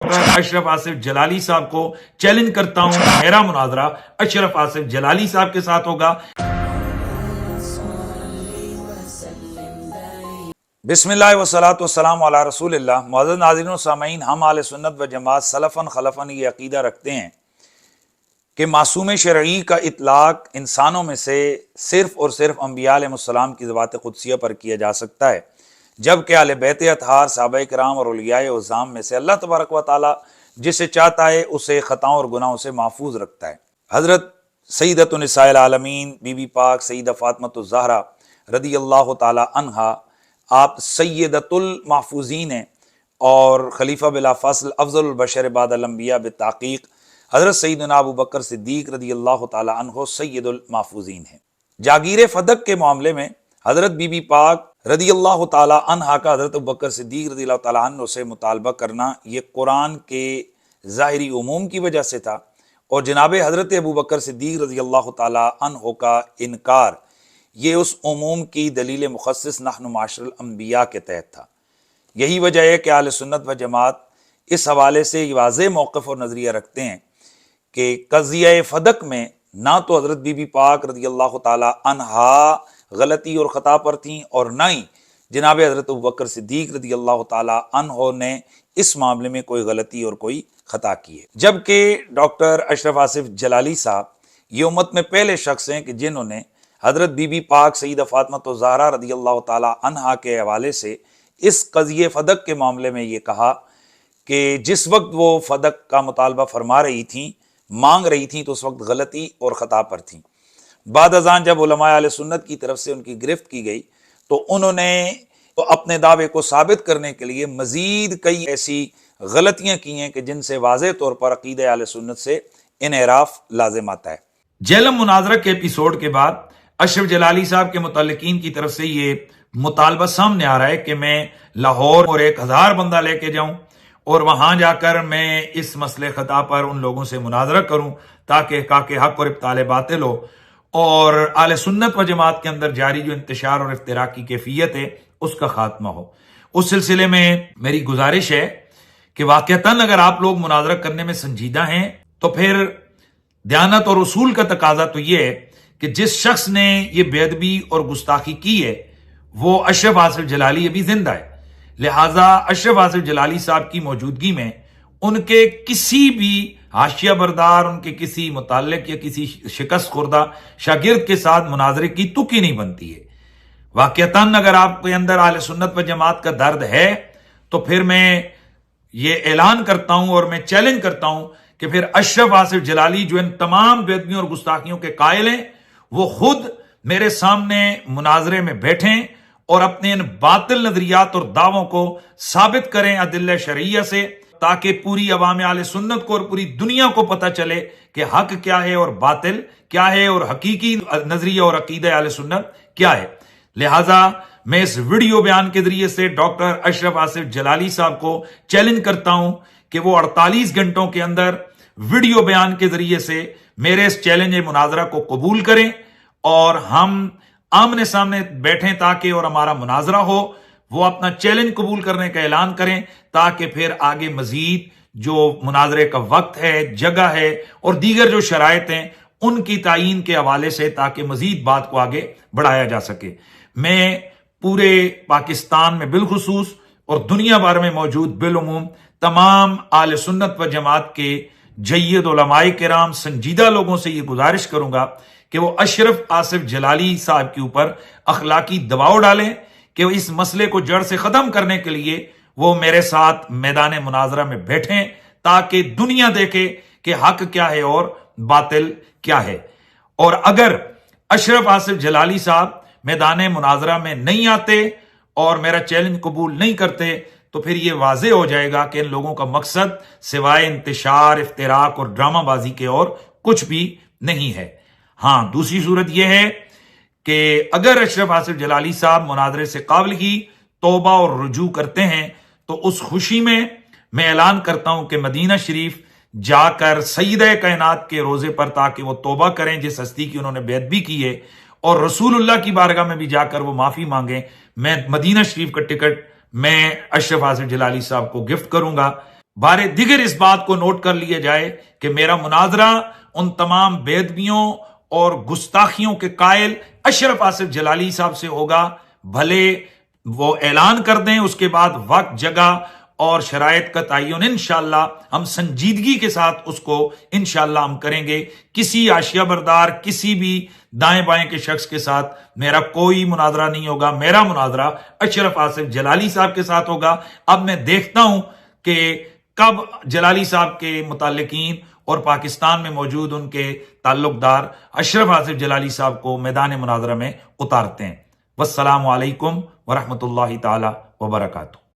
اشرف آصف جلالی صاحب کو چیلنج کرتا ہوں، میرا مناظرہ اشرف آصف جلالی صاحب کے ساتھ ہوگا۔ بسم اللہ والصلاۃ والسلام علی رسول اللہ۔ معزز ناظرین و سامعین، ہم اہل سنت و جماعت سلفاً خلفاً یہ عقیدہ رکھتے ہیں کہ معصوم شرعی کا اطلاق انسانوں میں سے صرف اور صرف انبیاء علیہ السلام کی ذوات قدسیہ پر کیا جا سکتا ہے، جبکہ اہل بیت اطہار، صحابہ کرام اور اولیاء اعظام میں سے اللہ تبارک و تعالی جسے چاہتا ہے اسے خطاؤں اور گناہوں سے محفوظ رکھتا ہے۔ حضرت سیدۃ نساء العالمین بی بی پاک سیدہ فاطمۃ الزہرا رضی اللہ تعالی عنہا، آپ سیدۃ المحفوظین ہیں اور خلیفہ بلا فصل افضل البشر بعد الانبیاء بالتحقیق حضرت سیدنا ابو بکر صدیق رضی اللہ تعالی عنہ سید المحفوظین ہیں۔ جاگیر فدق کے معاملے میں حضرت بی بی پاک رضی اللہ تعالی عنہا کا حضرت ابو بکر صدیق رضی اللہ تعالی عنہ سے مطالبہ کرنا یہ قرآن کے ظاہری عموم کی وجہ سے تھا، اور جناب حضرت ابو بکر صدیق رضی اللہ تعالی عنہ کا انکار یہ اس عموم کی دلیل مخصص نحن معاشر الانبیاء کے تحت تھا۔ یہی وجہ ہے کہ اہل سنت و جماعت اس حوالے سے واضح موقف اور نظریہ رکھتے ہیں کہ قضیہ فدق میں نہ تو حضرت بی بی پاک رضی اللہ تعالی عنہا غلطی اور خطا پر تھیں، اور نہ ہی جناب حضرت ابو بکر صدیق رضی اللہ تعالی عنہ نے اس معاملے میں کوئی غلطی اور کوئی خطا کی ہے۔ جبکہ ڈاکٹر اشرف آصف جلالی صاحب یہ امت میں پہلے شخص ہیں کہ جنہوں نے حضرت بی بی پاک سیدہ فاطمۃ الزہرا رضی اللہ تعالی عنہا کے حوالے سے اس قضیہ فدق کے معاملے میں یہ کہا کہ جس وقت وہ فدق کا مطالبہ فرما رہی تھیں، مانگ رہی تھیں، تو اس وقت غلطی اور خطا پر تھیں۔ بعد ازاں جب علماء اہل سنت کی طرف سے ان کی گرفت کی گئی تو انہوں نے اپنے دعوے کو ثابت کرنے کے لیے مزید کئی ایسی غلطیاں کی ہیں کہ جن سے واضح طور پر عقیدہ اہل سنت سے انحراف لازم آتا ہے۔ جیلم مناظرہ کے ایپیسوڈ کے بعد اشرف جلالی صاحب کے متعلقین کی طرف سے یہ مطالبہ سامنے آ رہا ہے کہ میں لاہور اور 1000 بندہ لے کے جاؤں اور وہاں جا کر میں اس مسئلے خطا پر ان لوگوں سے مناظرہ کروں تاکہ حق اور ابطال باطل ہو اور اہل سنت و جماعت کے اندر جاری جو انتشار اور افتراء کی کیفیت ہے اس کا خاتمہ ہو۔ اس سلسلے میں میری گزارش ہے کہ واقعتاً اگر آپ لوگ مناظرہ کرنے میں سنجیدہ ہیں تو پھر دیانت اور اصول کا تقاضا تو یہ ہے کہ جس شخص نے یہ بے ادبی اور گستاخی کی ہے وہ اشرف آصف جلالی ابھی زندہ ہے، لہٰذا اشرف آصف جلالی صاحب کی موجودگی میں ان کے کسی بھی حاشیہ بردار، ان کے کسی متعلق یا کسی شکست خوردہ شاگرد کے ساتھ مناظرے کی تک ہی نہیں بنتی ہے۔ واقعتاً اگر آپ کے اندر اہل سنت و جماعت کا درد ہے تو پھر میں یہ اعلان کرتا ہوں اور میں چیلنج کرتا ہوں کہ پھر اشرف آصف جلالی جو ان تمام بے ادبیوں اور گستاخیوں کے قائل ہیں وہ خود میرے سامنے مناظرے میں بیٹھیں اور اپنے ان باطل نظریات اور دعووں کو ثابت کریں ادلہ شرعیہ سے، تاکہ پوری عوام اہل سنت کو اور پوری دنیا کو پتہ چلے کہ حق کیا ہے اور باطل کیا ہے اور حقیقی نظریہ اور عقیدہ اہل سنت کیا ہے۔ لہٰذا میں اس ویڈیو بیان کے ذریعے سے ڈاکٹر اشرف آصف جلالی صاحب کو چیلنج کرتا ہوں کہ وہ 48 گھنٹوں کے اندر ویڈیو بیان کے ذریعے سے میرے اس چیلنج مناظرہ کو قبول کریں اور ہم آمنے سامنے بیٹھیں تاکہ اور ہمارا مناظرہ ہو۔ وہ اپنا چیلنج قبول کرنے کا اعلان کریں تاکہ پھر آگے مزید جو مناظرے کا وقت ہے، جگہ ہے اور دیگر جو شرائط ہیں ان کی تعیین کے حوالے سے، تاکہ مزید بات کو آگے بڑھایا جا سکے۔ میں پورے پاکستان میں بالخصوص اور دنیا بھر میں موجود بالعموم تمام اہل سنت و جماعت کے جید علماء کرام، سنجیدہ لوگوں سے یہ گزارش کروں گا کہ وہ اشرف آصف جلالی صاحب کے اوپر اخلاقی دباؤ ڈالیں کہ وہ اس مسئلے کو جڑ سے ختم کرنے کے لیے وہ میرے ساتھ میدان مناظرہ میں بیٹھیں تاکہ دنیا دیکھے کہ حق کیا ہے اور باطل کیا ہے۔ اور اگر اشرف آصف جلالی صاحب میدان مناظرہ میں نہیں آتے اور میرا چیلنج قبول نہیں کرتے تو پھر یہ واضح ہو جائے گا کہ ان لوگوں کا مقصد سوائے انتشار، افتراق اور ڈرامہ بازی کے اور کچھ بھی نہیں ہے۔ ہاں، دوسری صورت یہ ہے کہ اگر اشرف آصف جلالی صاحب مناظرے سے قابل ہی توبہ اور رجوع کرتے ہیں تو اس خوشی میں اعلان کرتا ہوں کہ مدینہ شریف جا کر سیدہ کائنات کے روزے پر تاکہ وہ توبہ کریں جس ہستی کی انہوں نے بے ادبی کی ہے، اور رسول اللہ کی بارگاہ میں بھی جا کر وہ معافی مانگیں۔ میں مدینہ شریف کا ٹکٹ میں اشرف آصف جلالی صاحب کو گفٹ کروں گا۔ بارے دیگر اس بات کو نوٹ کر لیا جائے کہ میرا مناظرہ ان تمام بے ادبیوں اور گستاخیوں کے قائل اشرف آصف جلالی صاحب سے ہوگا، بھلے وہ اعلان کر دیں، اس کے بعد وقت، جگہ اور شرائط کا تعین انشاءاللہ ہم سنجیدگی کے ساتھ اس کو انشاءاللہ ہم کریں گے۔ کسی حاشیہ بردار، کسی بھی دائیں بائیں کے شخص کے ساتھ میرا کوئی مناظرہ نہیں ہوگا، میرا مناظرہ اشرف آصف جلالی صاحب کے ساتھ ہوگا۔ اب میں دیکھتا ہوں کہ کب جلالی صاحب کے متعلقین اور پاکستان میں موجود ان کے تعلق دار اشرف آصف جلالی صاحب کو میدان مناظرہ میں اتارتے ہیں۔ والسلام علیکم ورحمۃ اللہ تعالی وبرکاتہ۔